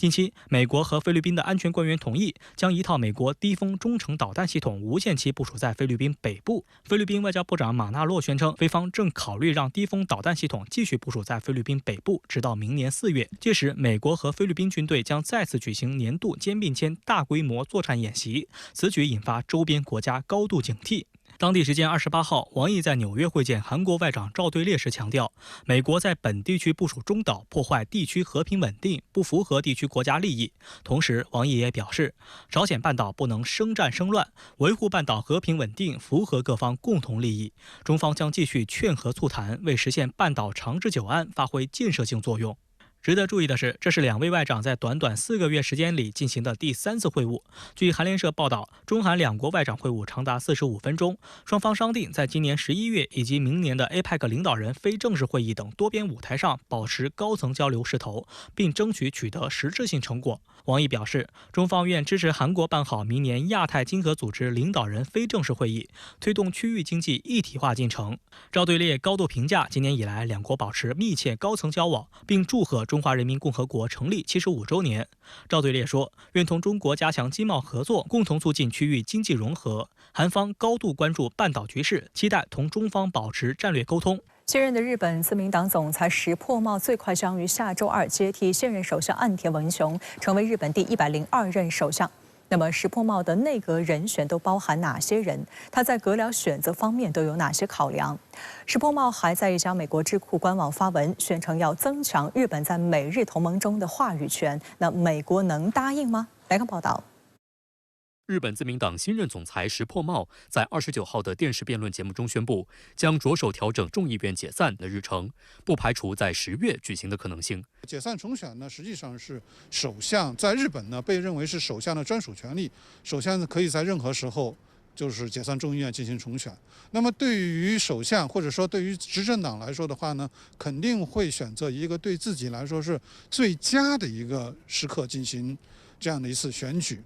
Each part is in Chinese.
近期，美国和菲律宾的安全官员同意将一套美国低空中程导弹系统无限期部署在菲律宾北部。菲律宾外交部长马纳洛宣称，菲方正考虑让低空导弹系统继续部署在菲律宾北部，直到明年4月。届时，美国和菲律宾军队将再次举行年度肩并肩大规模作战演习，此举引发周边国家高度警惕。当地时间28号，王毅在纽约会见韩国外长赵对烈时强调，美国在本地区部署中导，破坏地区和平稳定，不符合地区国家利益。同时，王毅也表示，朝鲜半岛不能生战生乱，维护半岛和平稳定符合各方共同利益。中方将继续劝和促谈，为实现半岛长治久安发挥建设性作用。值得注意的是，这是两位外长在短短4个月时间里进行的第3次会晤。据韩联社报道，中韩两国外长会晤长达45分钟，双方商定在今年11月以及明年的 APEC 领导人非正式会议等多边舞台上保持高层交流势头，并争取取得实质性成果。王毅表示，中方愿支持韩国办好明年亚太经合组织领导人非正式会议，推动区域经济一体化进程。赵对烈高度评价今年以来两国保持密切高层交往，并祝贺中华人民共和国成立75周年。赵对烈说，愿同中国加强经贸合作，共同促进区域经济融合。韩方高度关注半岛局势，期待同中方保持战略沟通。现任的日本自民党总裁石破茂最快将于下周2接替现任首相岸田文雄，成为日本第102任首相。那么石破茂的内阁人选都包含哪些人？他在阁僚选择方面都有哪些考量？石破茂还在一家美国智库官网发文，宣称要增强日本在美日同盟中的话语权。那美国能答应吗？来看报道。日本自民党新任总裁石破茂在29号的电视辩论节目中宣布，将着手调整众议院解散的日程，不排除在10月举行的可能性。解散重选呢，实际上是首相在日本呢被认为是首相的专属权利，首相呢可以在任何时候就是解散众议院进行重选。那么对于首相或者说对于执政党来说的话呢，肯定会选择一个对自己来说是最佳的一个时刻进行这样的一次选举。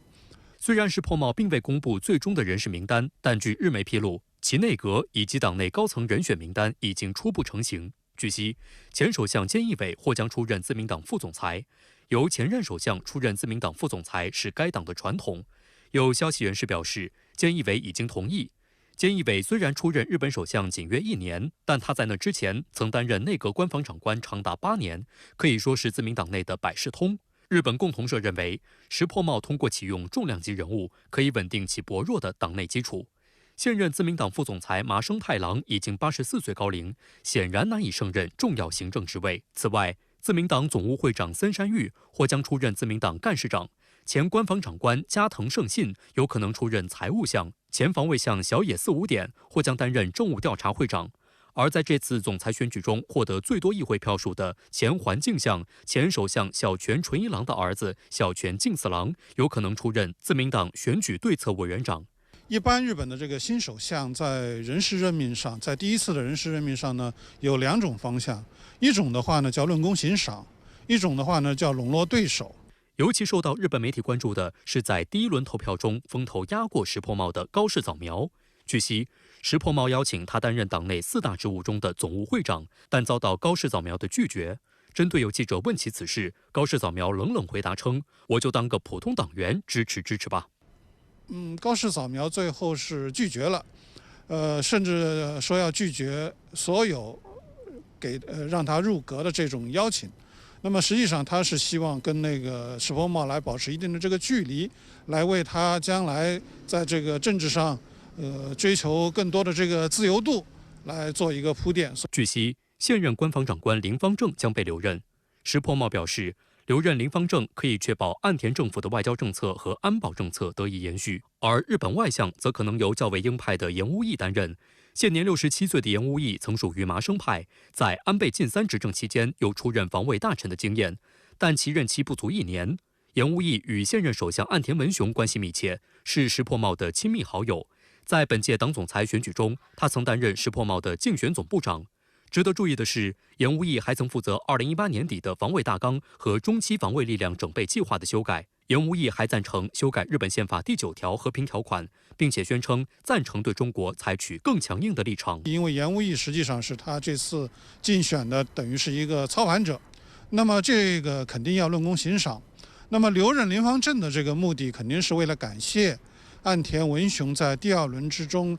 虽然石破茂并未公布最终的人事名单，但据日媒披露，其内阁以及党内高层人选名单已经初步成型。据悉，前首相菅义伟或将出任自民党副总裁，由前任首相出任自民党副总裁是该党的传统。有消息人士表示，菅义伟已经同意。菅义伟虽然出任日本首相仅约1年，但他在那之前曾担任内阁官房长官长达8年，可以说是自民党内的百事通。日本共同社认为，石破茂通过启用重量级人物，可以稳定其薄弱的党内基础。现任自民党副总裁麻生太郎已经84岁高龄，显然难以胜任重要行政职位。此外，自民党总务会长森山裕或将出任自民党干事长，前官房长官加藤胜信有可能出任财务相，前防卫相小野寺五典或将担任政务调查会长。而在这次总裁选举中获得最多议会票数的前环境相、前首相小泉纯一郎的儿子小泉进次郎，有可能出任自民党选举对策委员长。一般日本的这个新首相在人事任命上，在第一次的人事任命上呢，有2种方向，一种的话呢叫论功行赏，一种的话呢叫笼络对手。尤其受到日本媒体关注的是，在第1轮投票中风头压过石破茂的高市早苗。据悉，石破茂邀请他担任党内4大职务中的总务会长，但遭到高市早苗的拒绝。针对有记者问起此事，高市早苗冷冷回答称：“我就当个普通党员，支持吧。”高市早苗最后是拒绝了，甚至说要拒绝所有让他入阁的这种邀请。那么实际上他是希望跟那个石破茂来保持一定的这个距离，来为他将来在这个政治上追求更多的这个自由度来做一个铺垫。据悉，现任官房长官林芳正将被留任。石破茂表示，留任林芳正可以确保岸田政府的外交政策和安保政策得以延续，而日本外相则可能由较为鹰派的岩屋义担任。现年67岁的岩屋义曾属于麻生派，在安倍晋三执政期间有出任防卫大臣的经验，但其任期不足1年。岩屋义与现任首相岸田文雄关系密切，是石破茂的亲密好友。在本届党总裁选举中，他曾担任石破茂的竞选总部长。值得注意的是，岩屋义还曾负责2018年底的防卫大纲和中期防卫力量整备计划的修改。岩屋义还赞成修改日本宪法第9条和平条款，并且宣称赞成对中国采取更强硬的立场。因为岩屋义实际上是他这次竞选的等于是一个操盘者，那么这个肯定要论功行赏。那么留任林方正的这个目的，肯定是为了感谢岸田文雄在第2轮之中，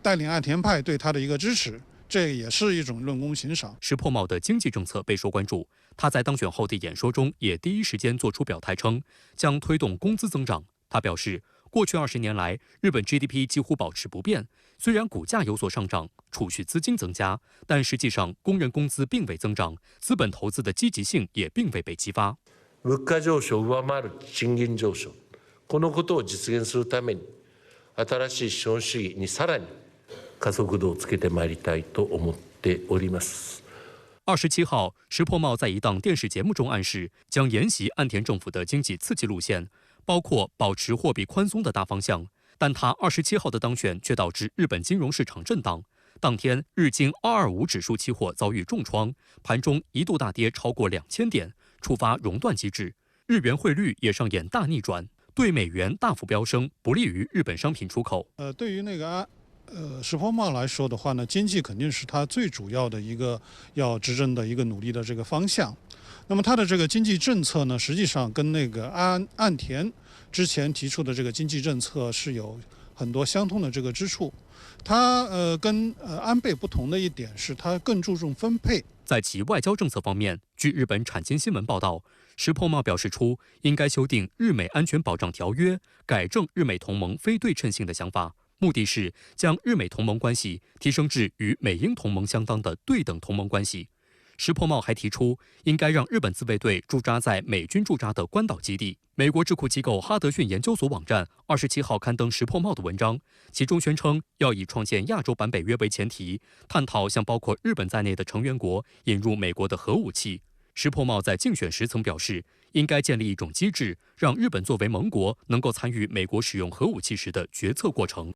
带领岸田派对他的一个支持，这也是一种论功行赏。石破茂的经济政策备受关注，他在当选后的演说中也第一时间做出表态，称将推动工资增长。他表示，过去20年来，日本 GDP 几乎保持不变，虽然股价有所上涨，储蓄资金增加，但实际上工人工资并未增长，资本投资的积极性也并未被激发。物価上昇を上回る賃金上昇、このことを実現するために、新しい資本主義にさらに加速度をつけてまいりたいと思っております。27号，石破茂在一档电视节目中暗示，将沿袭岸田政府的经济刺激路线，包括保持货币宽松的大方向。但他27号的当选却导致日本金融市场震荡。当天，日经225指数期货遭遇重创，盘中一度大跌超过2000点。触发熔断机制，日元汇率也上演大逆转，对美元大幅飙升，不利于日本商品出口。对于石破茂来说的话呢，经济肯定是他最主要的一个要执政的一个努力的这个方向。那么他的这个经济政策呢，实际上跟岸田之前提出的这个经济政策是有很多相通的这个之处。他跟安倍不同的一点是，他更注重分配。在其外交政策方面，据日本产经新闻报道，石破茂表示出应该修订日美安全保障条约，改正日美同盟非对称性的想法，目的是将日美同盟关系提升至与美英同盟相当的对等同盟关系。石破茂还提出，应该让日本自卫队驻扎在美军驻扎的关岛基地。美国智库机构哈德逊研究所网站27号刊登石破茂的文章，其中宣称要以创建亚洲版北约为前提，探讨向包括日本在内的成员国引入美国的核武器。石破茂在竞选时曾表示，应该建立一种机制，让日本作为盟国能够参与美国使用核武器时的决策过程。